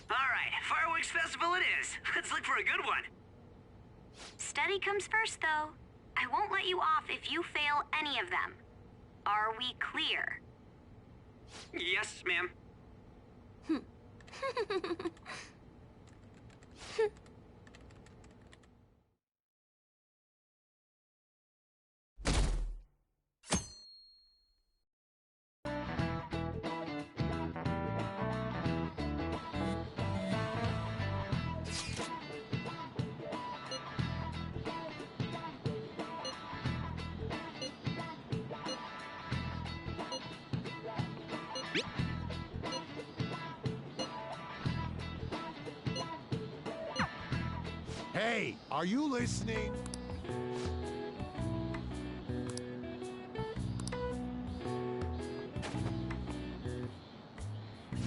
Alright, fireworks festival it is. Let's look for a good one. Study comes first, though. I won't let you off if you fail any of them. Are we clear? Yes, ma'am. Hey, are you listening?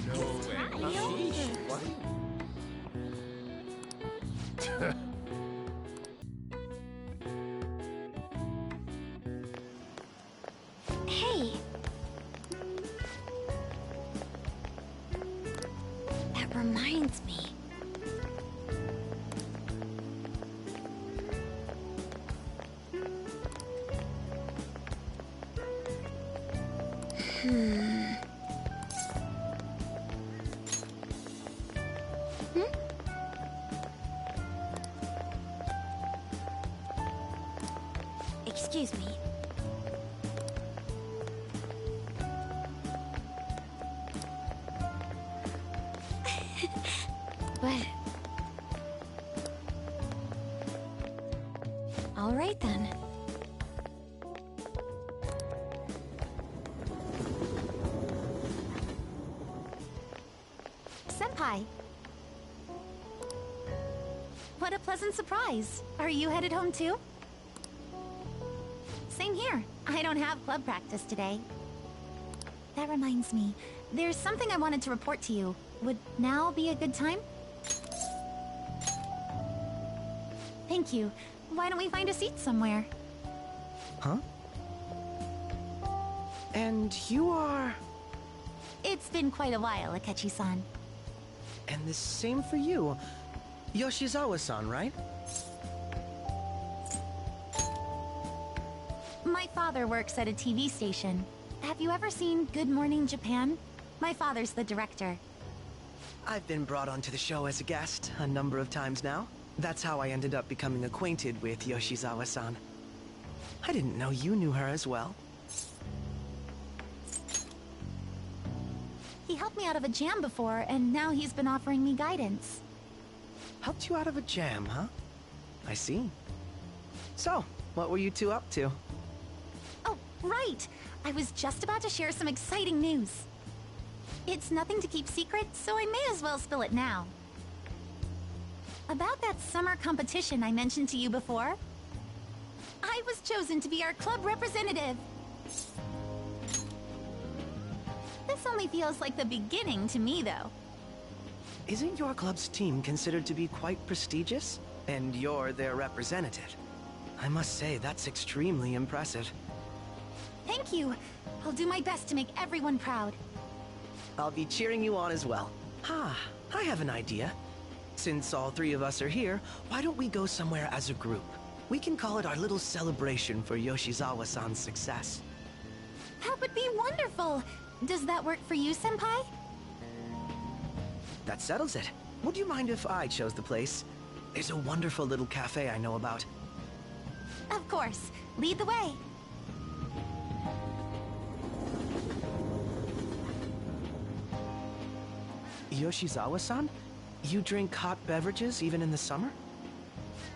No way. What? Hey. That reminds me. Excuse me. But... all right, then. Senpai. What a pleasant surprise. Are you headed home too? Same here. I don't have club practice today. That reminds me, there's something I wanted to report to you. Would now be a good time? Thank you. Why don't we find a seat somewhere? Huh? And you are... It's been quite a while, Akechi-san. And the same for you. Yoshizawa-san, right? My father works at a TV station. Have you ever seen Good Morning Japan? My father's the director. I've been brought onto the show as a guest a number of times now. That's how I ended up becoming acquainted with Yoshizawa-san. I didn't know you knew her as well. He helped me out of a jam before, and now he's been offering me guidance. Helped you out of a jam, huh? I see. So, what were you two up to? Oh, right! I was just about to share some exciting news. It's nothing to keep secret, so I may as well spill it now. About that summer competition I mentioned to you before. I was chosen to be our club representative. This only feels like the beginning to me, though. Isn't your club's team considered to be quite prestigious? And you're their representative. I must say, that's extremely impressive. Thank you. I'll do my best to make everyone proud. I'll be cheering you on as well. I have an idea. Since all three of us are here, why don't we go somewhere as a group? We can call it our little celebration for Yoshizawa-san's success. That would be wonderful! Does that work for you, Senpai? That settles it. Would you mind if I chose the place? There's a wonderful little cafe I know about. Of course. Lead the way. Yoshizawa-san? You drink hot beverages even in the summer?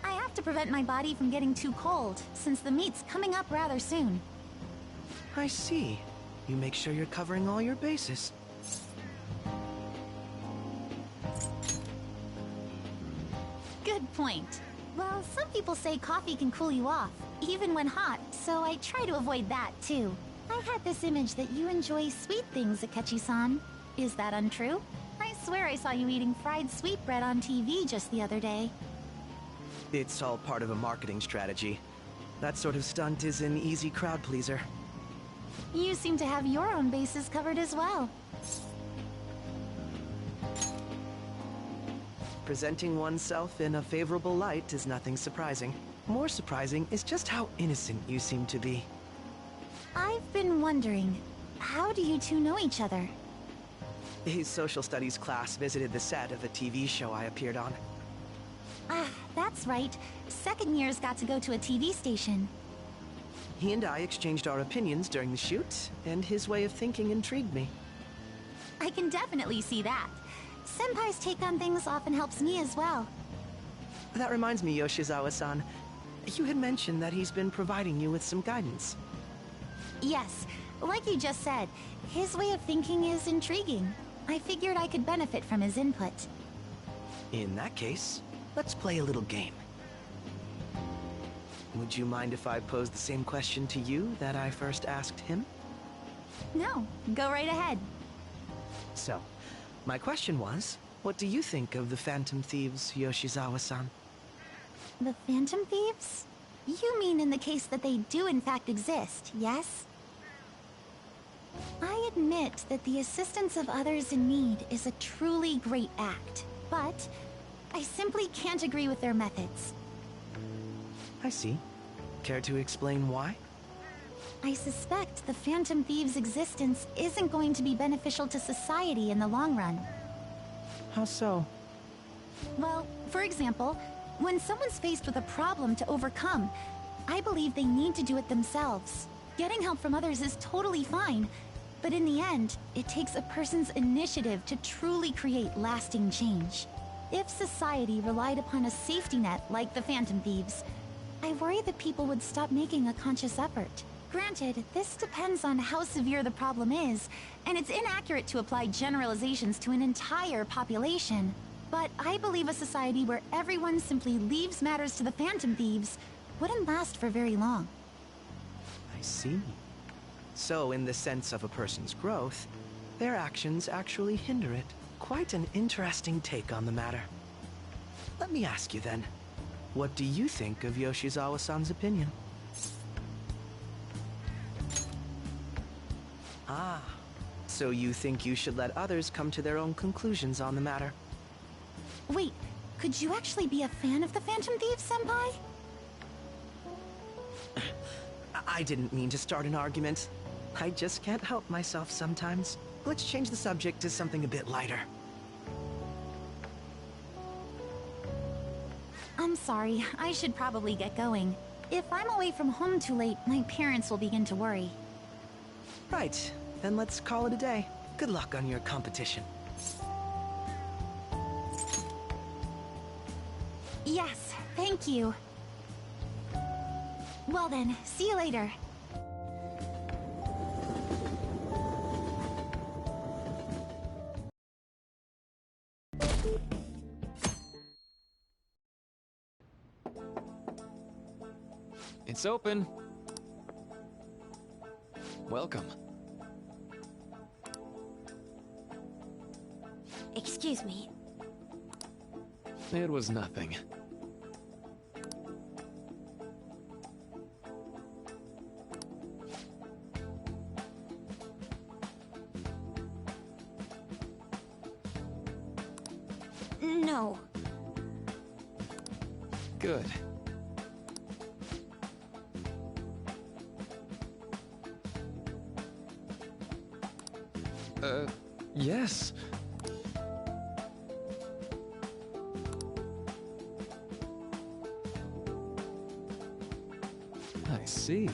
I have to prevent my body from getting too cold, since the meet's coming up rather soon. I see. You make sure you're covering all your bases. Good point. Well, some people say coffee can cool you off, even when hot, so I try to avoid that, too. I had this image that you enjoy sweet things, Akechi-san. Is that untrue? I swear I saw you eating fried sweetbread on TV just the other day. It's all part of a marketing strategy. That sort of stunt is an easy crowd pleaser. You seem to have your own bases covered as well. Presenting oneself in a favorable light is nothing surprising. More surprising is just how innocent you seem to be. I've been wondering, how do you two know each other? His social studies class visited the set of a TV show I appeared on. Ah, that's right. Second years got to go to a TV station. He and I exchanged our opinions during the shoot, and his way of thinking intrigued me. I can definitely see that. Senpai's take on things often helps me as well. That reminds me, Yoshizawa-san. You had mentioned that he's been providing you with some guidance. Yes, like you just said, his way of thinking is intriguing. I figured I could benefit from his input. In that case, let's play a little game. Would you mind if I posed the same question to you that I first asked him? No, go right ahead. So, my question was, what do you think of the Phantom Thieves, Yoshizawa-san? The Phantom Thieves? You mean in the case that they do in fact exist, yes? I admit that the assistance of others in need is a truly great act, but I simply can't agree with their methods. I see. Care to explain why? I suspect the Phantom Thieves' existence isn't going to be beneficial to society in the long run. How so? Well, for example, when someone's faced with a problem to overcome, I believe they need to do it themselves. Getting help from others is totally fine, but in the end, it takes a person's initiative to truly create lasting change. If society relied upon a safety net like the Phantom Thieves, I worry that people would stop making a conscious effort. Granted, this depends on how severe the problem is, and it's inaccurate to apply generalizations to an entire population. But I believe a society where everyone simply leaves matters to the Phantom Thieves wouldn't last for very long. I see. So, in the sense of a person's growth, their actions actually hinder it. Quite an interesting take on the matter. Let me ask you then, what do you think of Yoshizawa-san's opinion? Ah, so you think you should let others come to their own conclusions on the matter? Wait, could you actually be a fan of the Phantom Thieves, Senpai? I didn't mean to start an argument. I just can't help myself sometimes. Let's change the subject to something a bit lighter. I'm sorry, I should probably get going. If I'm away from home too late, my parents will begin to worry. Right, then let's call it a day. Good luck on your competition. Yes, thank you. Well then, see you later. It's open. Welcome. Excuse me. It was nothing. No. Good. Yes. I see.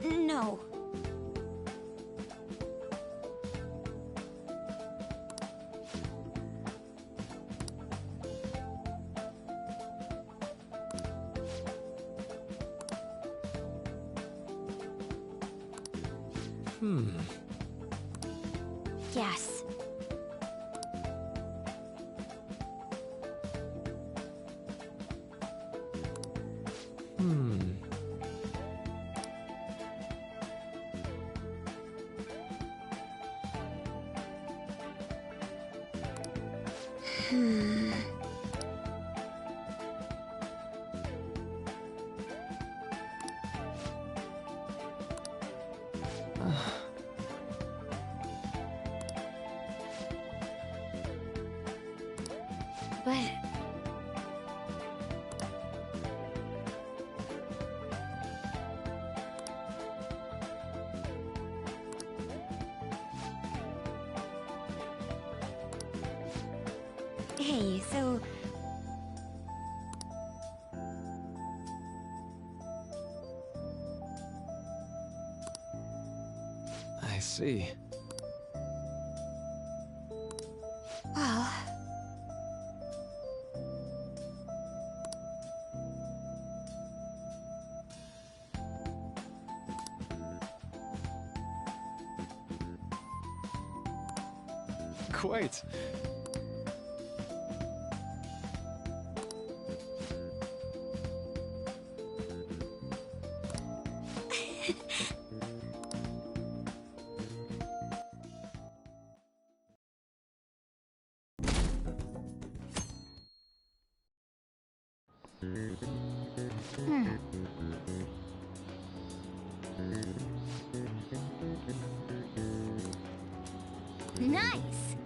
No. Yes. but... Hey, so... I see. Well... Quite. Nice!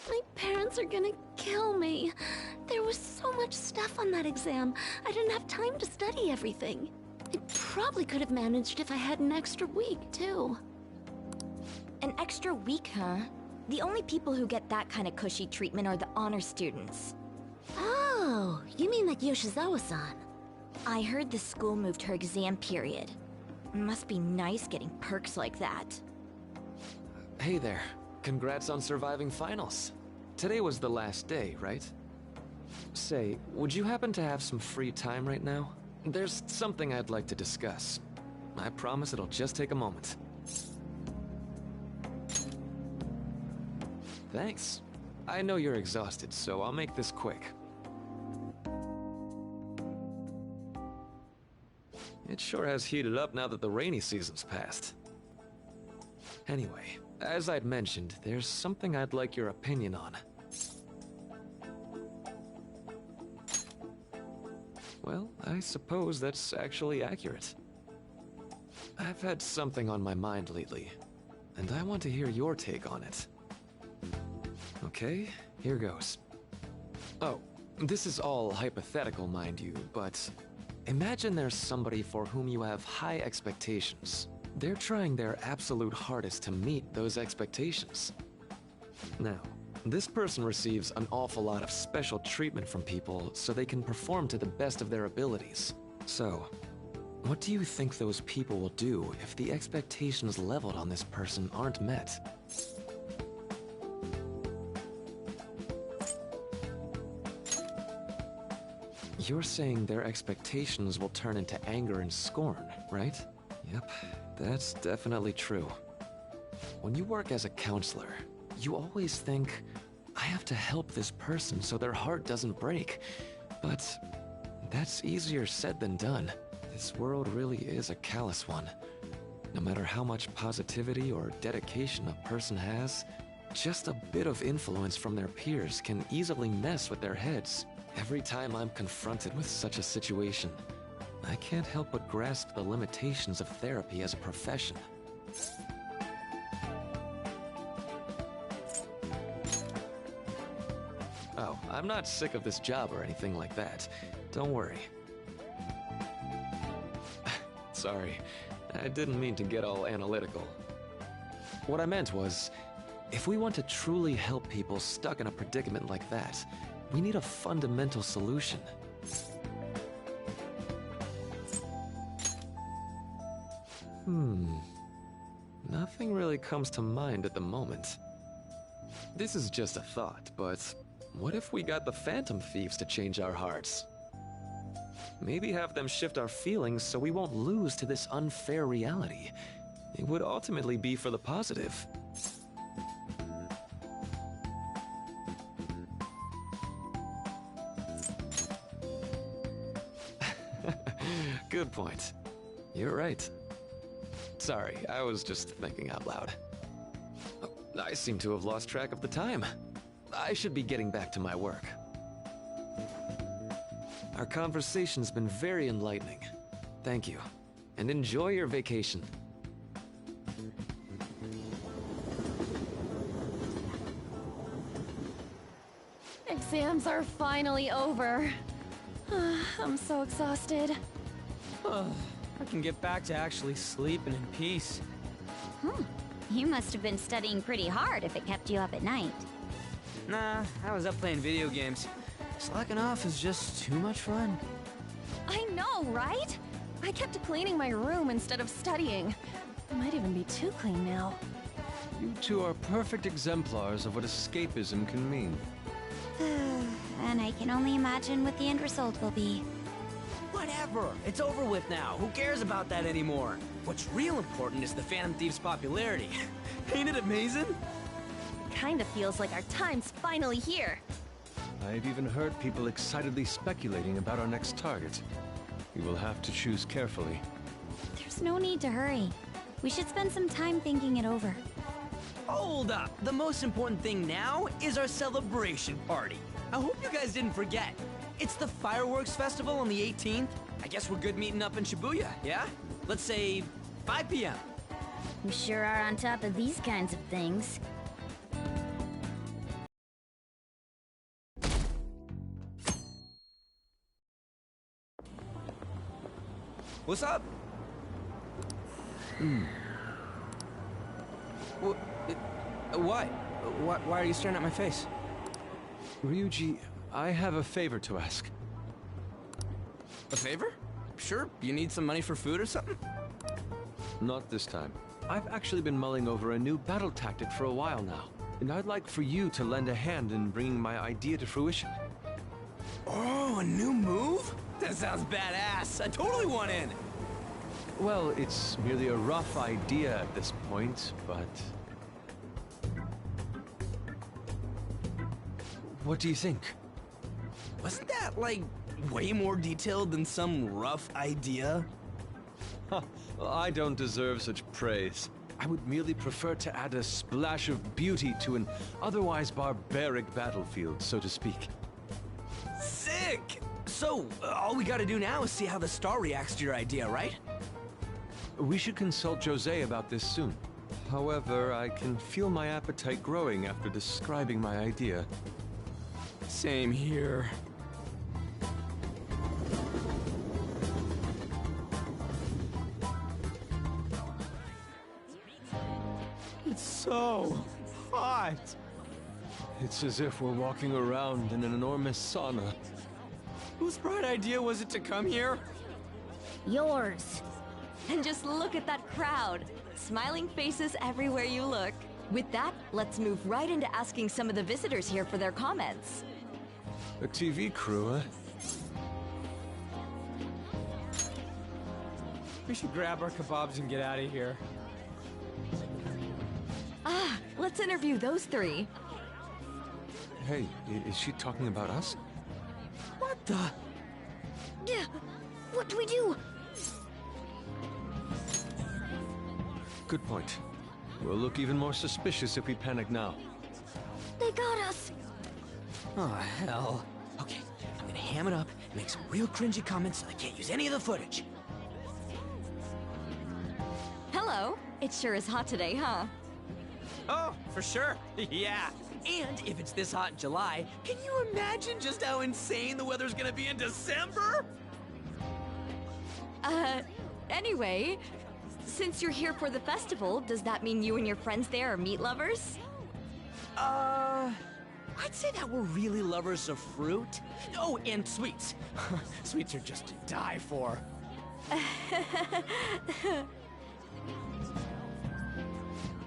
My parents are gonna kill me. There was so much stuff on that exam. I didn't have time to study everything. I probably could have managed if I had an extra week, too. An extra week, huh? The only people who get that kind of cushy treatment are the honor students. Oh, you mean like Yoshizawa-san? I heard the school moved her exam period. Must be nice getting perks like that. Hey there. Congrats on surviving finals. Today was the last day, right? Say, would you happen to have some free time right now? There's something I'd like to discuss. I promise it'll just take a moment. Thanks. I know you're exhausted, so I'll make this quick. It sure has heated up now that the rainy season's passed. Anyway, as I'd mentioned, there's something I'd like your opinion on. Well, I suppose that's actually accurate. I've had something on my mind lately, and I want to hear your take on it. Okay, here goes. Oh, this is all hypothetical, mind you, but imagine there's somebody for whom you have high expectations. They're trying their absolute hardest to meet those expectations. Now, this person receives an awful lot of special treatment from people so they can perform to the best of their abilities. So, what do you think those people will do if the expectations leveled on this person aren't met? You're saying their expectations will turn into anger and scorn, right? Yep, that's definitely true. When you work as a counselor, you always think, I have to help this person so their heart doesn't break. But that's easier said than done. This world really is a callous one. No matter how much positivity or dedication a person has, just a bit of influence from their peers can easily mess with their heads. Every time I'm confronted with such a situation, I can't help but grasp the limitations of therapy as a profession. Oh, I'm not sick of this job or anything like that. Don't worry. Sorry, I didn't mean to get all analytical. What I meant was, if we want to truly help people stuck in a predicament like that, we need a fundamental solution. Nothing really comes to mind at the moment. This is just a thought, but what if we got the Phantom Thieves to change our hearts? Maybe have them shift our feelings so we won't lose to this unfair reality. It would ultimately be for the positive. Good point. You're right. Sorry, I was just thinking out loud. Oh, I seem to have lost track of the time. I should be getting back to my work. Our conversation's been very enlightening. Thank you. and enjoy your vacation. Exams are finally over. I'm so exhausted. I can get back to actually sleeping in peace. You must have been studying pretty hard if it kept you up at night. Nah, I was up playing video games. Slacking off is just too much fun. I know, right? I kept cleaning my room instead of studying. It might even be too clean now. You two are perfect exemplars of what escapism can mean. And I can only imagine what the end result will be. Whatever, it's over with now. Who cares about that anymore? What's real important is the Phantom Thief's popularity. Ain't it amazing? Kinda feels like our time's finally here. I've even heard people excitedly speculating about our next target. We will have to choose carefully. There's no need to hurry. We should spend some time thinking it over. Hold up! The most important thing now is our celebration party. I hope you guys didn't forget. It's the fireworks festival on the 18th. I guess we're good meeting up in Shibuya, yeah? Let's say 5 p.m. You sure are on top of these kinds of things. What's up? What? Why are you staring at my face? Ryuji, I have a favor to ask. A favor? Sure, you need some money for food or something? Not this time. I've actually been mulling over a new battle tactic for a while now, and I'd like for you to lend a hand in bringing my idea to fruition. Oh, a new move? That sounds badass. I totally want in. Well, it's merely a rough idea at this point, but... What do you think? Wasn't that, like, way more detailed than some rough idea? Huh, well, I don't deserve such praise. I would merely prefer to add a splash of beauty to an otherwise barbaric battlefield, so to speak. Sick! So, all we gotta do now is see how the star reacts to your idea, right? We should consult Jose about this soon. However, I can feel my appetite growing after describing my idea. Same here. It's so hot. It's as if we're walking around in an enormous sauna. Whose bright idea was it to come here? Yours. And just look at that crowd. Smiling faces everywhere you look. With that, let's move right into asking some of the visitors here for their comments. A TV crew, huh? We should grab our kebabs and get out of here. Let's interview those three. Hey, is she talking about us? What the? Yeah, what do we do? Good point. We'll look even more suspicious if we panic now. They got us. Oh, hell. Okay, I'm gonna ham it up and make some real cringy comments so I can't use any of the footage. Hello. It sure is hot today, huh? Oh, for sure. Yeah. And if it's this hot in July, can you imagine just how insane the weather's gonna be in December? Anyway, since you're here for the festival, does that mean you and your friends there are meat lovers? I'd say that we're really lovers of fruit. Oh, and sweets. Sweets are just to die for.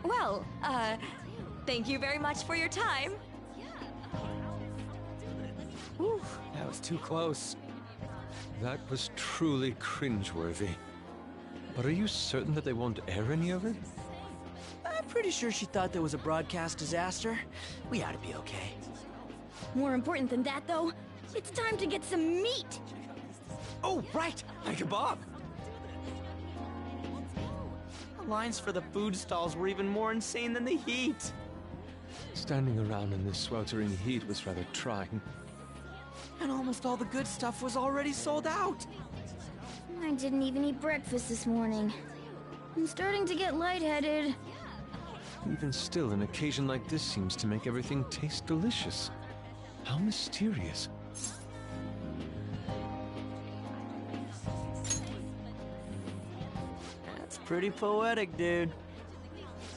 Well, thank you very much for your time. Whew, that was too close. That was truly cringeworthy. But are you certain that they won't air any of it? I'm pretty sure she thought there was a broadcast disaster. We ought to be okay. More important than that, though, it's time to get some meat. Oh, right! My kebab! The lines for the food stalls were even more insane than the heat. Standing around in this sweltering heat was rather trying. And almost all the good stuff was already sold out. I didn't even eat breakfast this morning. I'm starting to get lightheaded. Even still, an occasion like this seems to make everything taste delicious. How mysterious. That's pretty poetic, dude.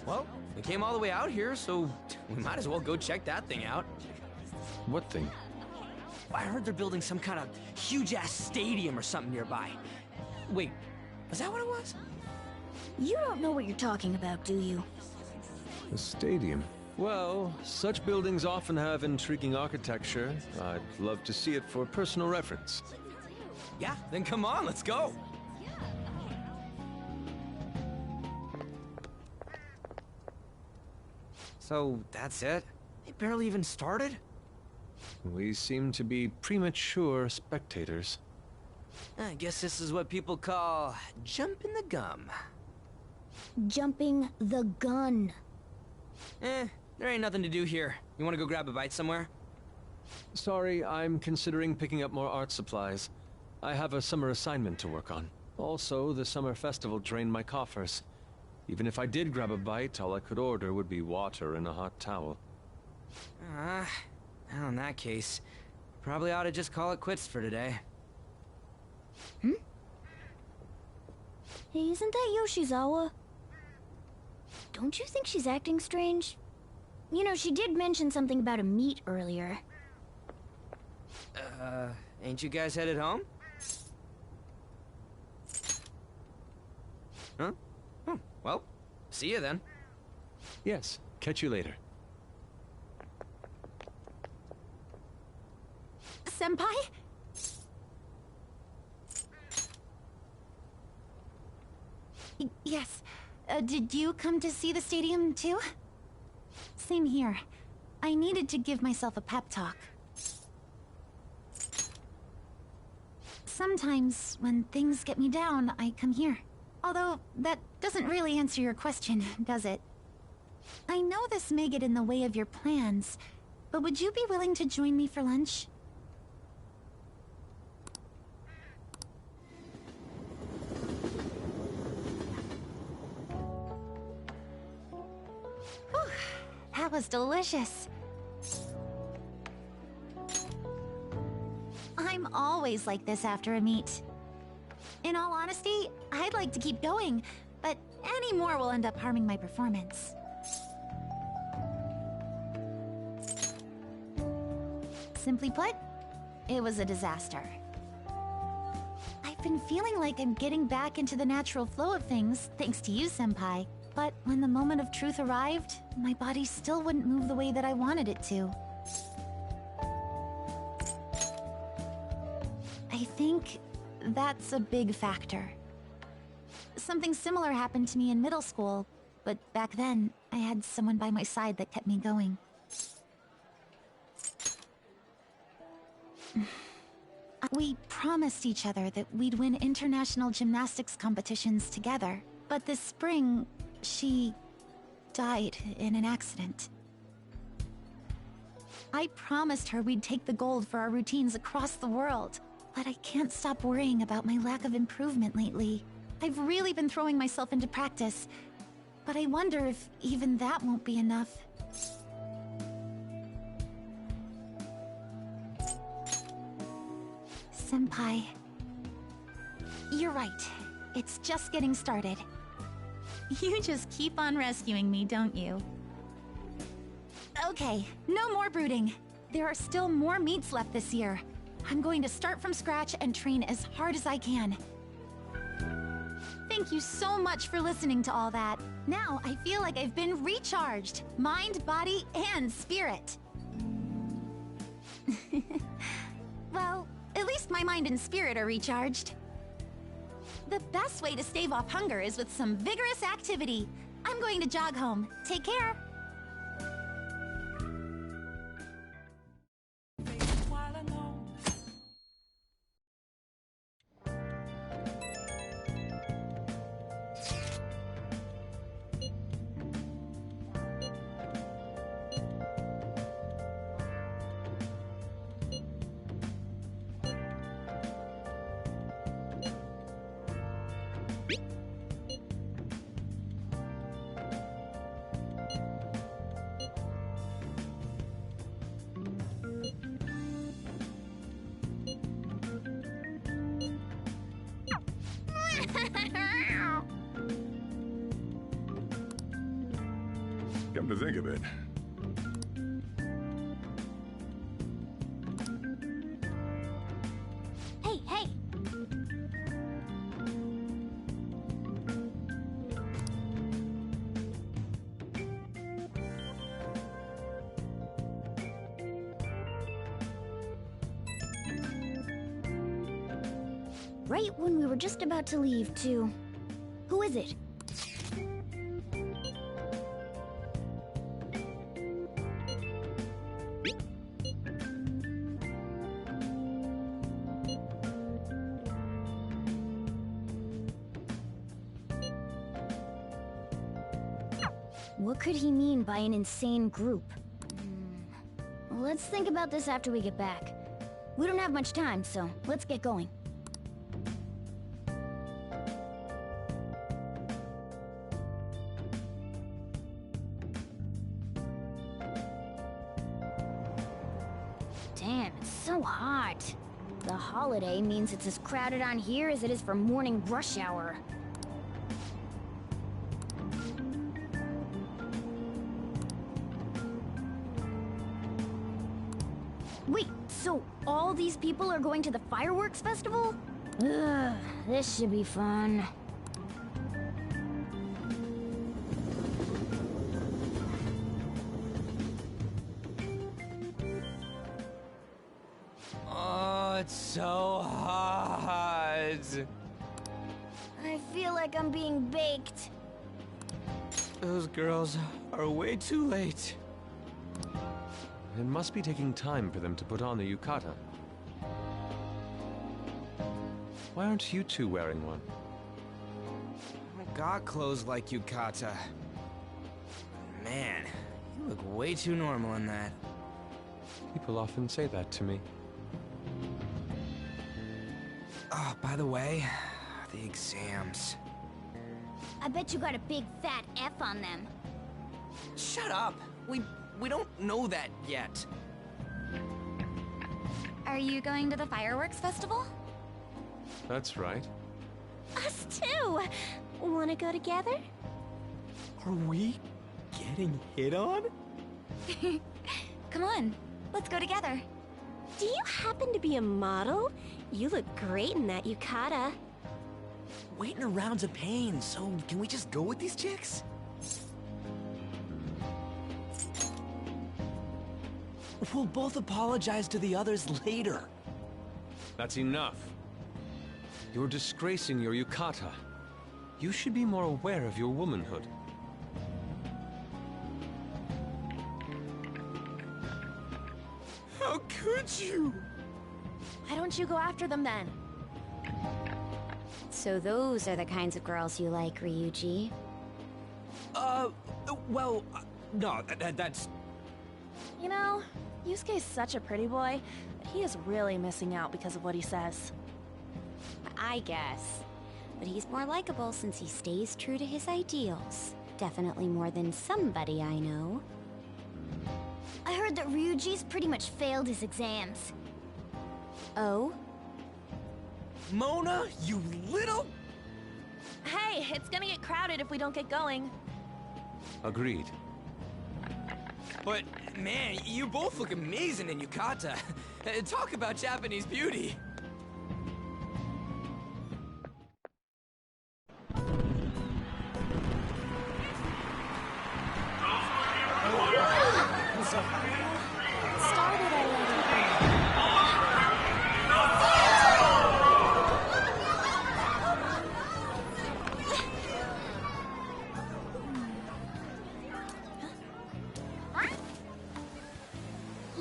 Well, we came all the way out here, so we might as well go check that thing out. What thing? I heard they're building some kind of huge-ass stadium or something nearby. Wait, was that what it was? You don't know what you're talking about, do you? A stadium. Well, such buildings often have intriguing architecture. I'd love to see it for personal reference. Yeah, then come on, let's go. So, that's it? They barely even started? We seem to be premature spectators. I guess this is what people call jumping the gum. Jumping the gun. There ain't nothing to do here. You wanna go grab a bite somewhere? Sorry, I'm considering picking up more art supplies. I have a summer assignment to work on. Also, the summer festival drained my coffers. Even if I did grab a bite, all I could order would be water and a hot towel. Well, in that case, probably ought to just call it quits for today. Hey, isn't that Yoshizawa? Don't you think she's acting strange? You know, she did mention something about a meet earlier. Ain't you guys headed home? Huh? Oh, well, see you then. Yes, catch you later. Senpai? Yes. Did you come to see the stadium, too? Same here. I needed to give myself a pep talk. Sometimes, when things get me down, I come here. Although, that doesn't really answer your question, does it? I know this may get in the way of your plans, but would you be willing to join me for lunch? Whew, that was delicious. I'm always like this after a meet. In all honesty, I'd like to keep going, but any more will end up harming my performance. Simply put, it was a disaster. I've been feeling like I'm getting back into the natural flow of things, thanks to you, Senpai. But when the moment of truth arrived, my body still wouldn't move the way that I wanted it to. I think that's a big factor. Something similar happened to me in middle school, but back then, I had someone by my side that kept me going. We promised each other that we'd win international gymnastics competitions together, but this spring, she died in an accident. I promised her we'd take the gold for our routines across the world, but I can't stop worrying about my lack of improvement lately. I've really been throwing myself into practice, but I wonder if even that won't be enough. Senpai, you're right. It's just getting started. You just keep on rescuing me, don't you? Okay, no more brooding. There are still more meets left this year. I'm going to start from scratch and train as hard as I can. Thank you so much for listening to all that. Now I feel like I've been recharged. Mind, body, and spirit. Well, at least my mind and spirit are recharged. The best way to stave off hunger is with some vigorous activity. I'm going to jog home. Take care. Come to think of it. Hey, hey! Right when we were just about to leave, too. Who is it? What could he mean by an insane group? Let's think about this after we get back. We don't have much time, so let's get going. Damn, it's so hot. The holiday means it's as crowded on here as it is for morning rush hour. Wait, so all these people are going to the fireworks festival? Ugh, this should be fun. Oh, it's so hot. I feel like I'm being baked. Those girls are way too late. It must be taking time for them to put on the yukata. Why aren't you two wearing one? I got clothes like yukata. Man, you look way too normal in that. People often say that to me. Oh, by the way, the exams. I bet you got a big fat F on them. Shut up! We don't know that yet. Are you going to the fireworks festival? That's right. Us too! Wanna go together? Are we getting hit on? Come on, let's go together. Do you happen to be a model? You look great in that yukata. Waiting around's a pain, so can we just go with these chicks? We'll both apologize to the others later. That's enough. You're disgracing your yukata. You should be more aware of your womanhood. How could you? Why don't you go after them then? So those are the kinds of girls you like, Ryuji. Well, no, that's... You know, Yusuke's such a pretty boy, but he is really missing out because of what he says. I guess. But he's more likable since he stays true to his ideals. Definitely more than somebody I know. I heard that Ryuji's pretty much failed his exams. Oh? Mona, you little... Hey, it's gonna get crowded if we don't get going. Agreed. But, man, you both look amazing in yukata. Talk about Japanese beauty. Started already.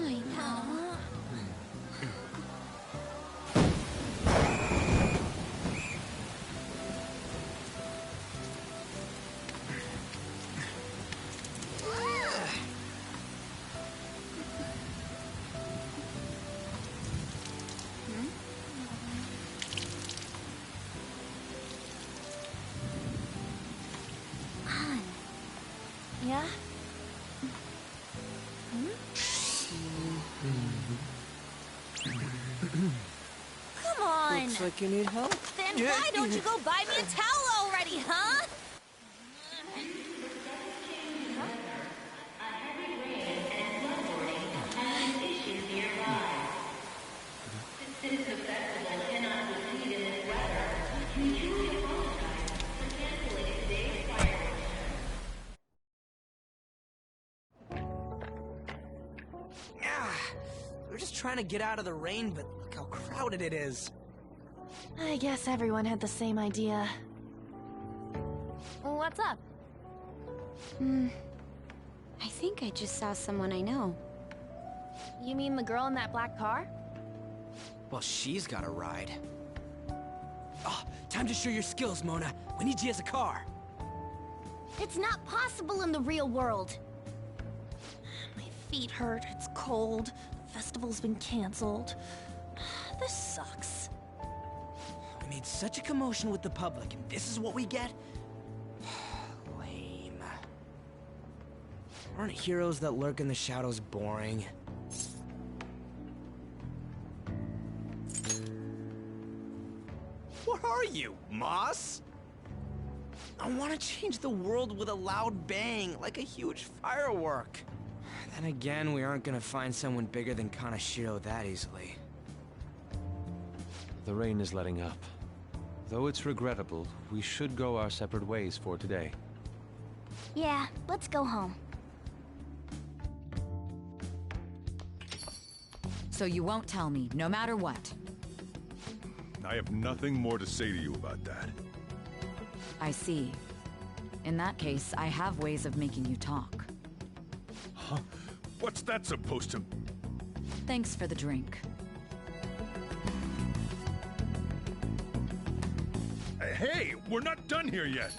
I know. Yeah? Come on! Looks like you need help. Then why don't you go buy me a towel already, huh? We're just trying to get out of the rain, but look how crowded it is. I guess everyone had the same idea. What's up? I think I just saw someone I know. You mean the girl in that black car? Well, she's got a ride. Oh, time to show your skills, Mona. We need you as a car. It's not possible in the real world. My feet hurt, it's cold, the festival's been canceled. This sucks. We made such a commotion with the public, and this is what we get? Lame. Aren't heroes that lurk in the shadows boring? What are you, Moss? I want to change the world with a loud bang, like a huge firework. Then again, we aren't gonna find someone bigger than Kanashiro that easily. The rain is letting up. Though it's regrettable, we should go our separate ways for today. Yeah, let's go home. So you won't tell me, no matter what. I have nothing more to say to you about that. I see. In that case, I have ways of making you talk. Huh? What's that supposed to... Thanks for the drink. Hey, we're not done here yet!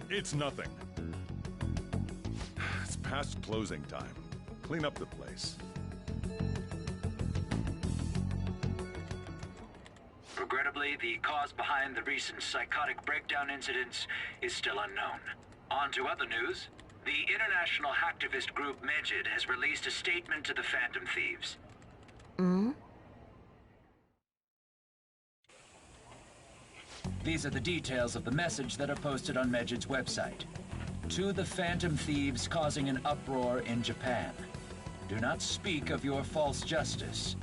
It's nothing. It's past closing time. Clean up the place. Regrettably, the cause behind the recent psychotic breakdown incidents is still unknown. On to other news. The international hacktivist group Megid has released a statement to the Phantom Thieves. These are the details of the message that are posted on Megid's website. To the Phantom Thieves causing an uproar in Japan. Do not speak of your false justice.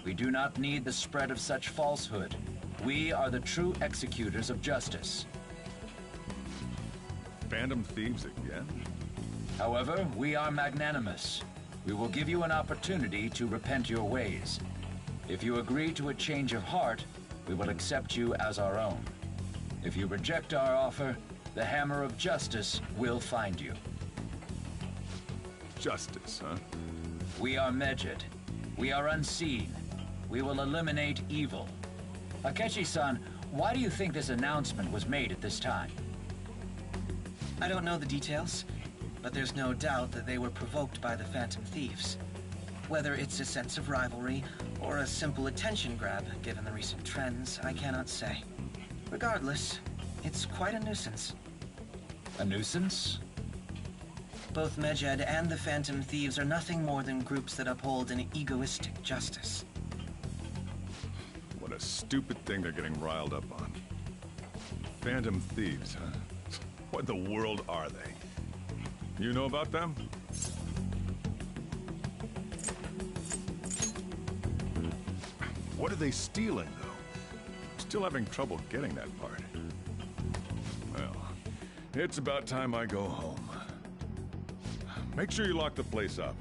We do not need the spread of such falsehood. We are the true executors of justice. Phantom Thieves again? However, we are magnanimous. We will give you an opportunity to repent your ways. If you agree to a change of heart, we will accept you as our own. If you reject our offer, the hammer of justice will find you. Justice, huh? We are Megid. We are unseen. We will eliminate evil. Akechi-san, why do you think this announcement was made at this time? I don't know the details, but there's no doubt that they were provoked by the Phantom Thieves. Whether it's a sense of rivalry or a simple attention grab, given the recent trends, I cannot say. Regardless, it's quite a nuisance. A nuisance? Both Megid and the Phantom Thieves are nothing more than groups that uphold an egoistic justice. What a stupid thing they're getting riled up on. Phantom Thieves, huh? What in the world are they? You know about them? What are they stealing, though? I'm still having trouble getting that part. Well, it's about time I go home. Make sure you lock the place up.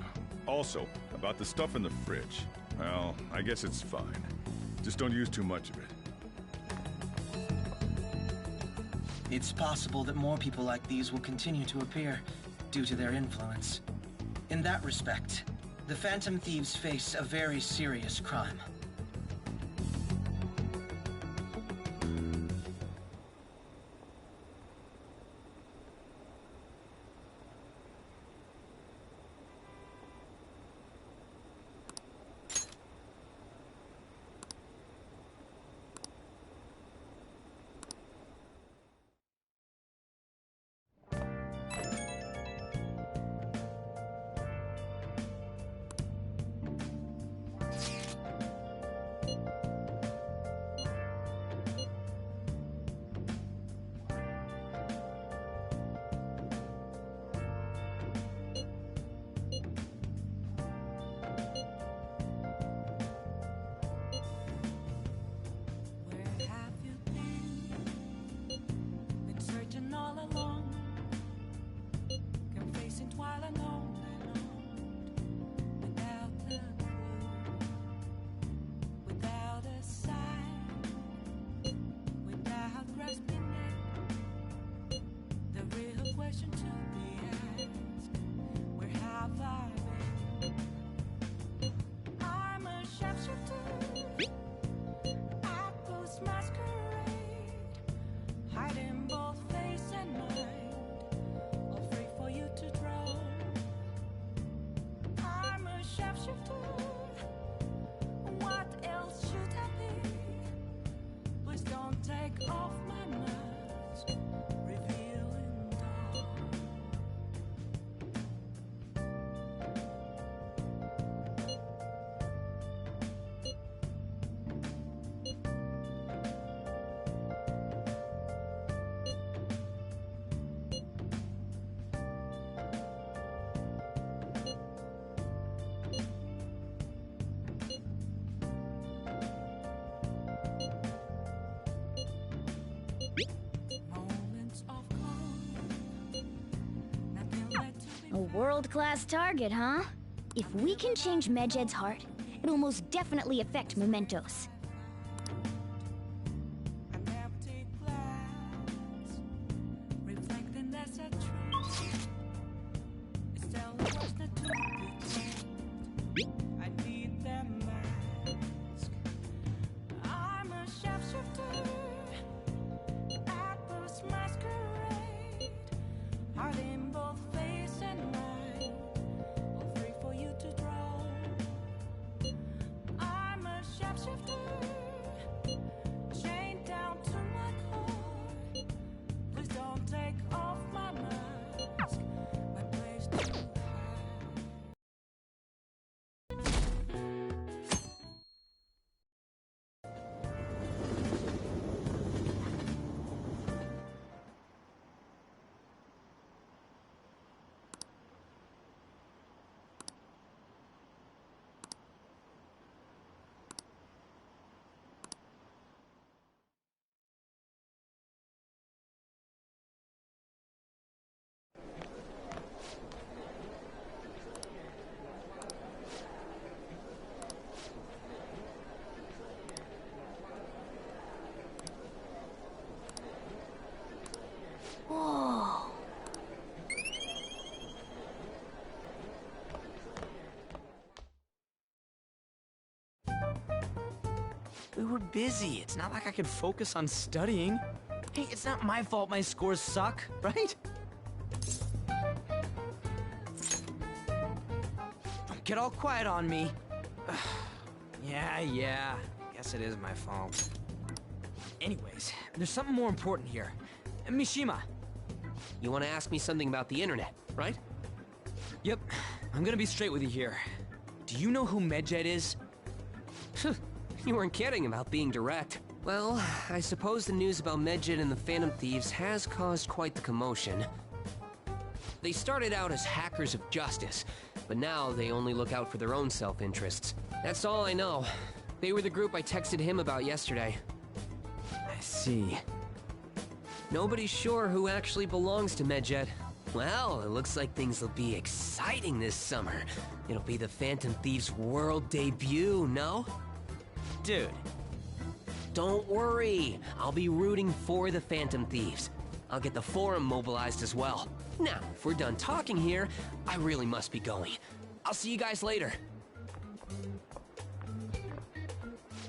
Also, about the stuff in the fridge. Well, I guess it's fine. Just don't use too much of it. It's possible that more people like these will continue to appear due to their influence. In that respect, the Phantom Thieves face a very serious crime. A world-class target, huh? If we can change Medjed's heart, it'll most definitely affect Mementos. Whoa. We were busy. It's not like I could focus on studying. Hey, it's not my fault my scores suck, right? Don't get all quiet on me. Yeah. Guess it is my fault. Anyways, there's something more important here. Mishima. You want to ask me something about the internet, right? Yep. I'm gonna be straight with you here. Do you know who Medjed is? You weren't kidding about being direct. Well, I suppose the news about Medjed and the Phantom Thieves has caused quite the commotion. They started out as hackers of justice, but now they only look out for their own self-interests. That's all I know. They were the group I texted him about yesterday. I see. Nobody's sure who actually belongs to Medjed. Well, it looks like things will be exciting this summer. It'll be the Phantom Thieves' world debut, no? Dude. Don't worry. I'll be rooting for the Phantom Thieves. I'll get the forum mobilized as well. Now, if we're done talking here, I really must be going. I'll see you guys later.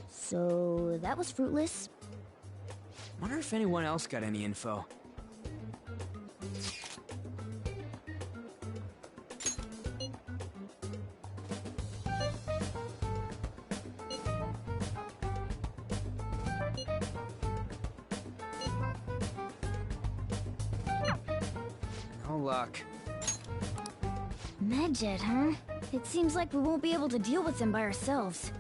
So, that was fruitless. Wonder if anyone else got any info. No luck. Medjed, huh? It seems like we won't be able to deal with them by ourselves.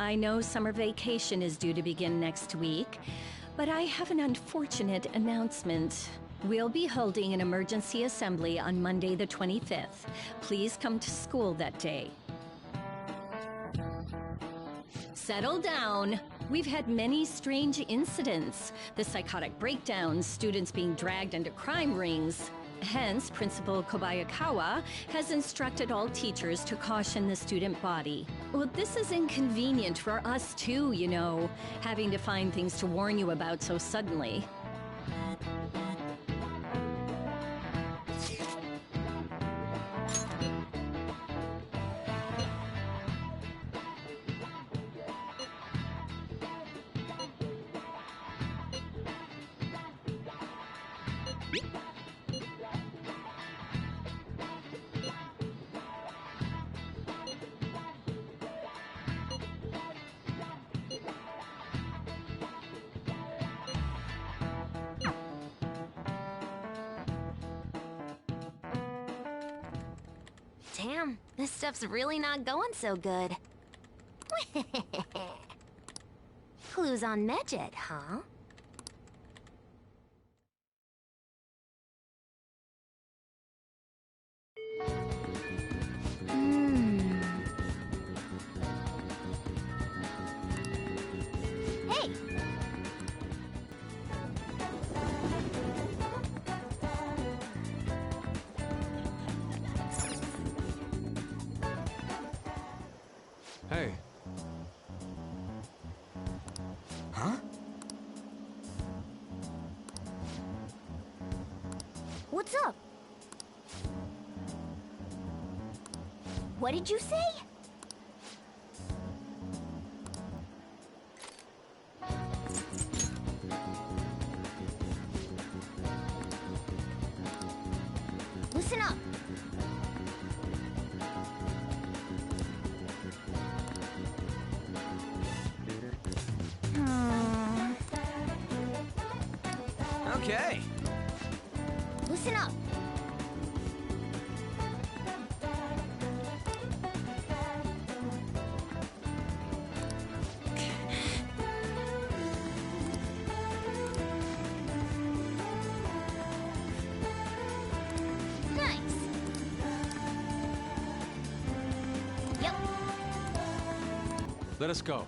I know summer vacation is due to begin next week, but I have an unfortunate announcement. We'll be holding an emergency assembly on Monday the 25th. Please come to school that day. Settle down. We've had many strange incidents. The psychotic breakdowns, students being dragged into crime rings. Hence, Principal Kobayakawa has instructed all teachers to caution the student body. Well, this is inconvenient for us too, you know, having to find things to warn you about so suddenly. Damn, this stuff's really not going so good. Clues on Medjed, huh? Hey. Huh? What's up? What did you say? Listen up. Okay. Listen up. Nice. Yep. Let us go.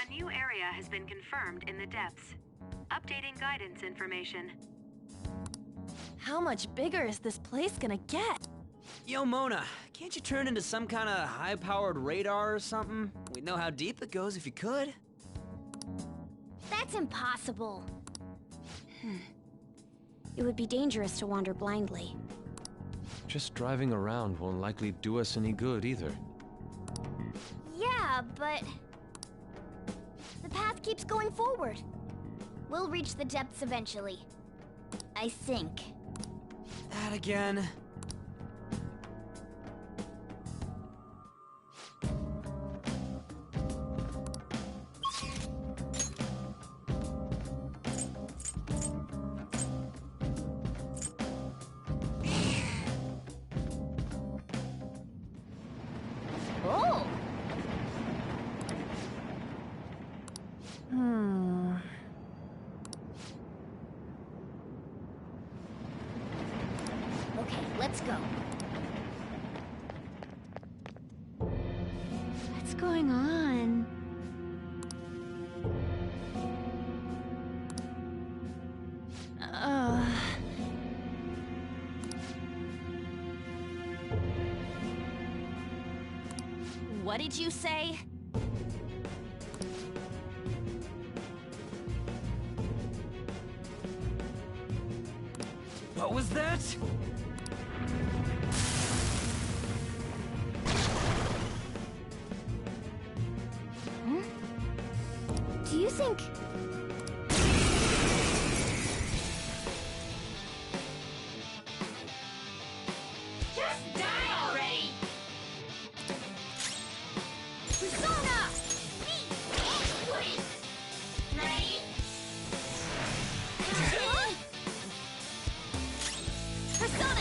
A new area has been confirmed in the depths. Updating guidance information. How much bigger is this place gonna get? Yo, Mona, can't you turn into some kind of high-powered radar or something? We'd know how deep it goes if you could. That's impossible. It would be dangerous to wander blindly. Just driving around won't likely do us any good either. Yeah, but the path keeps going forward. We'll reach the depths eventually. I think. That again. Oh! Okay, let's go. What's going on? What did you say? What was that? Do you think... Just die already! Persona! Ready? Persona!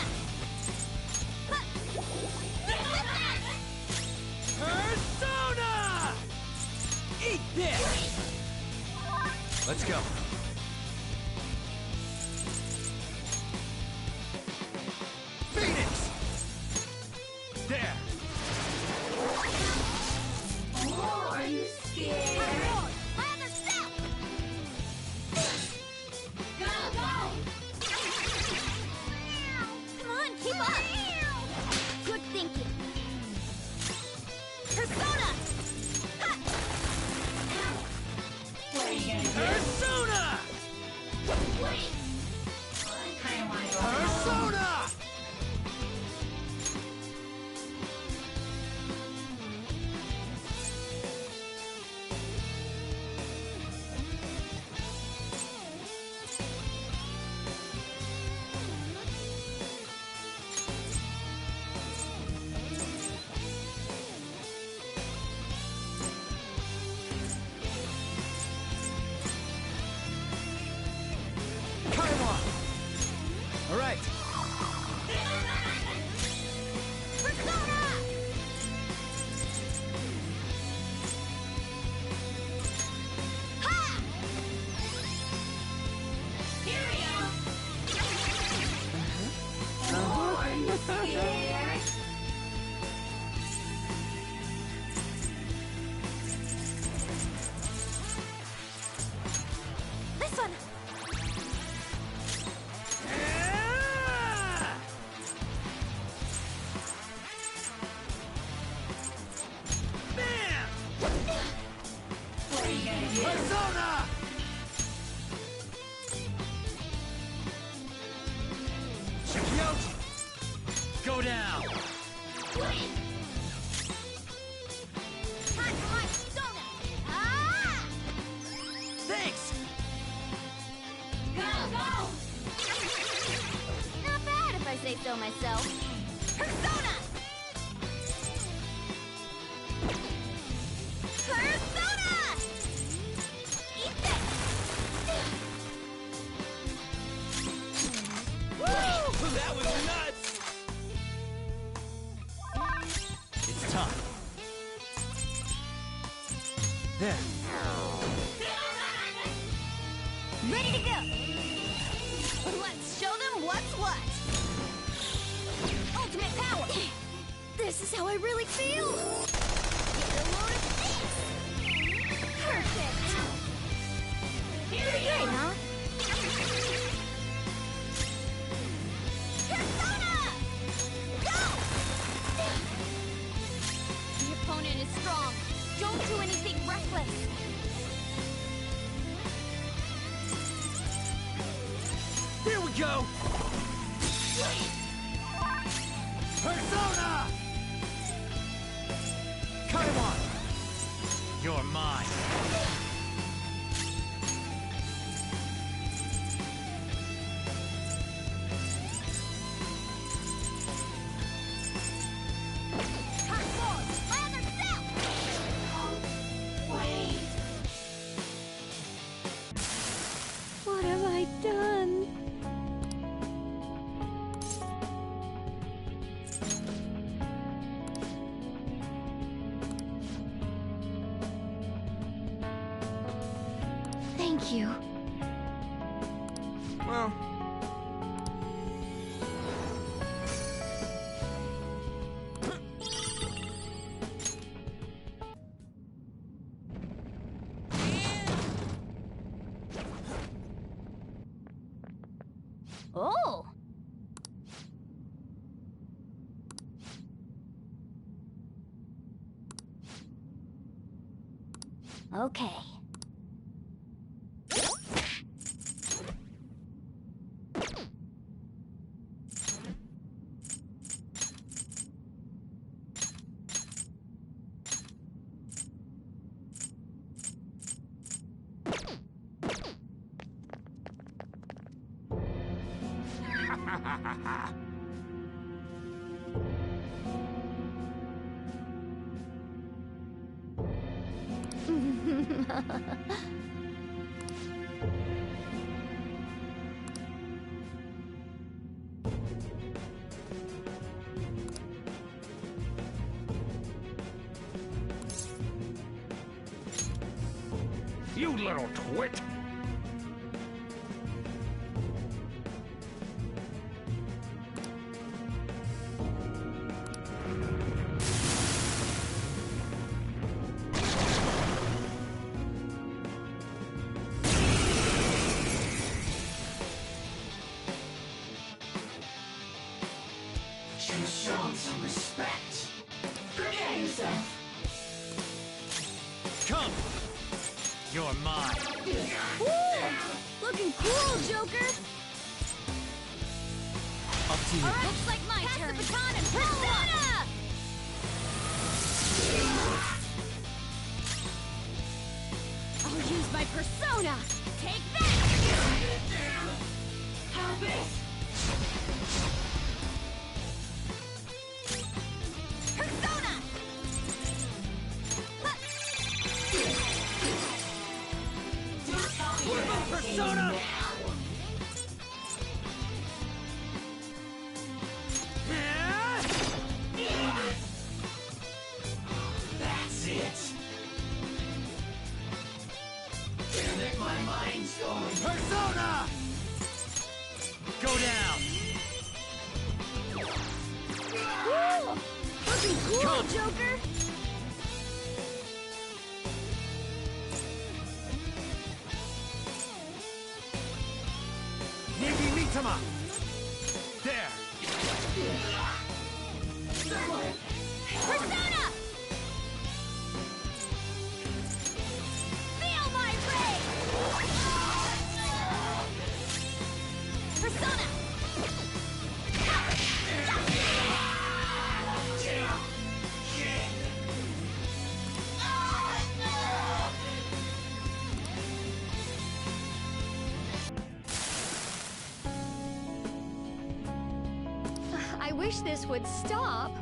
All right. This one! Persona! Check it out! Go down! Thanks! Not bad if I say so myself. Persona! Persona! Eat this! Woo! That was nuts! It's time. There. Ready to go! Let's show them what's what! Ultimate power! This is how I really feel! Get a load of this! Perfect! Here we go! Huh? Persona! Go! The opponent is strong. Don't do anything reckless. Here we go! Persona! Cut him off! You're mine. Hot balls! My other self! Wait! What have I done? Thank you. Well... Oh! Okay. You little twit! Should show him some respect. Prepare yourself. Come! You're mine. Woo! Looking cool, Joker! Up to you. All right, looks like my turn. Pass the baton and Persona! I'll use my Persona. Take that! How big? Persona! What about Persona? Joker! Negi Mitama! There! Persona! Feel my rage! Persona! I wish this would stop.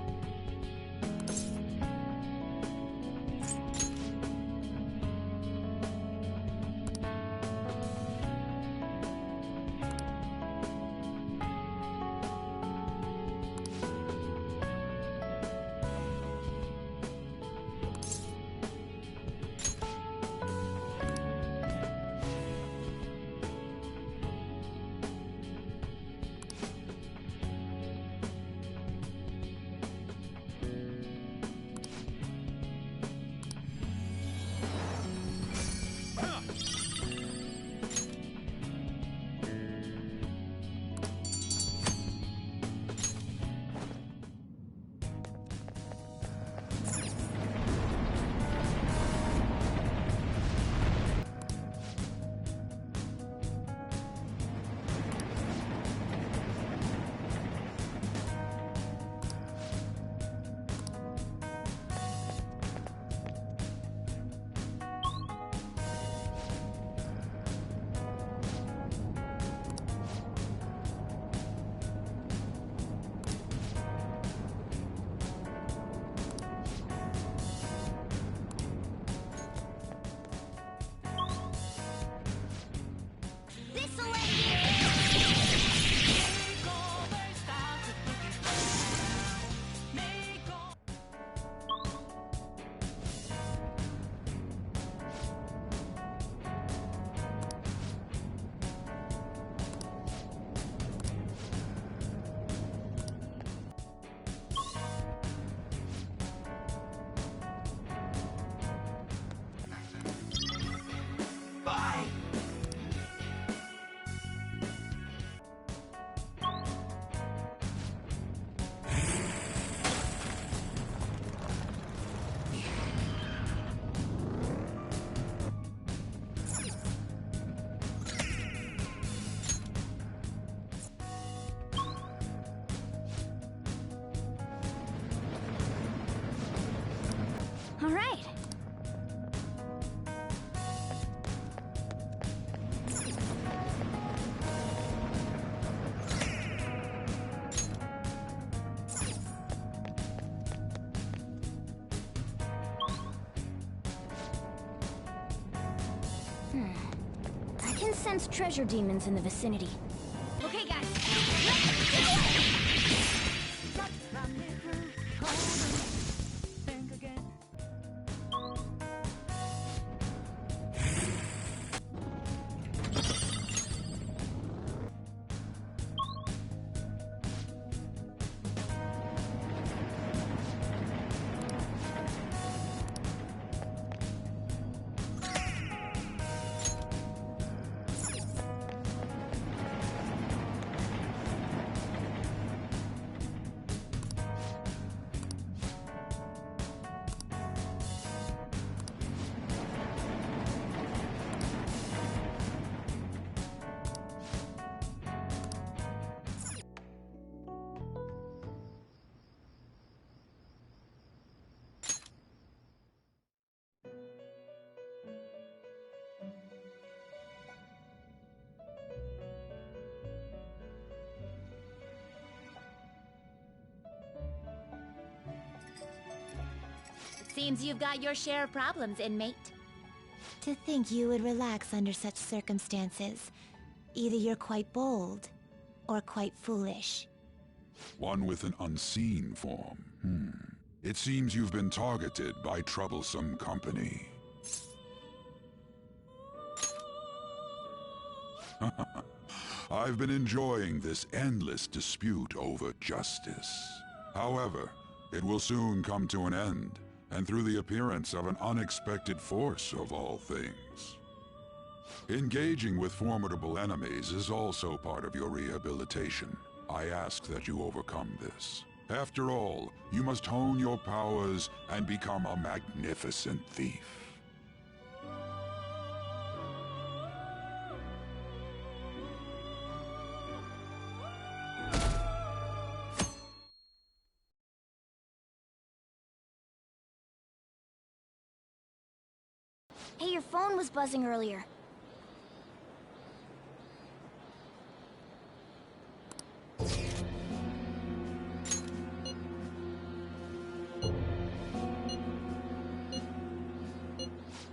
All right. I can sense treasure demons in the vicinity. Okay, guys. Seems you've got your share of problems, inmate. To think you would relax under such circumstances. Either you're quite bold, or quite foolish. One with an unseen form. It seems you've been targeted by troublesome company. I've been enjoying this endless dispute over justice. However, It will soon come to an end, and through the appearance of an unexpected force of all things. Engaging with formidable enemies is also part of your rehabilitation. I ask that you overcome this. After all, you must hone your powers and become a magnificent thief. Hey, your phone was buzzing earlier.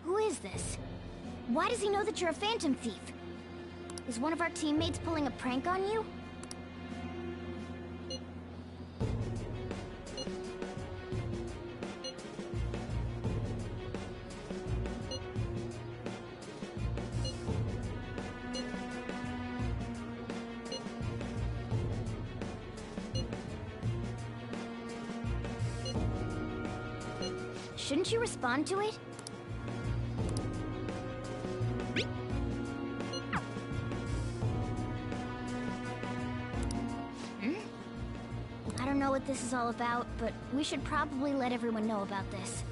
Who is this? Why does he know that you're a Phantom Thief? Is one of our teammates pulling a prank on you? Shouldn't you respond to it? I don't know what this is all about, but we should probably let everyone know about this.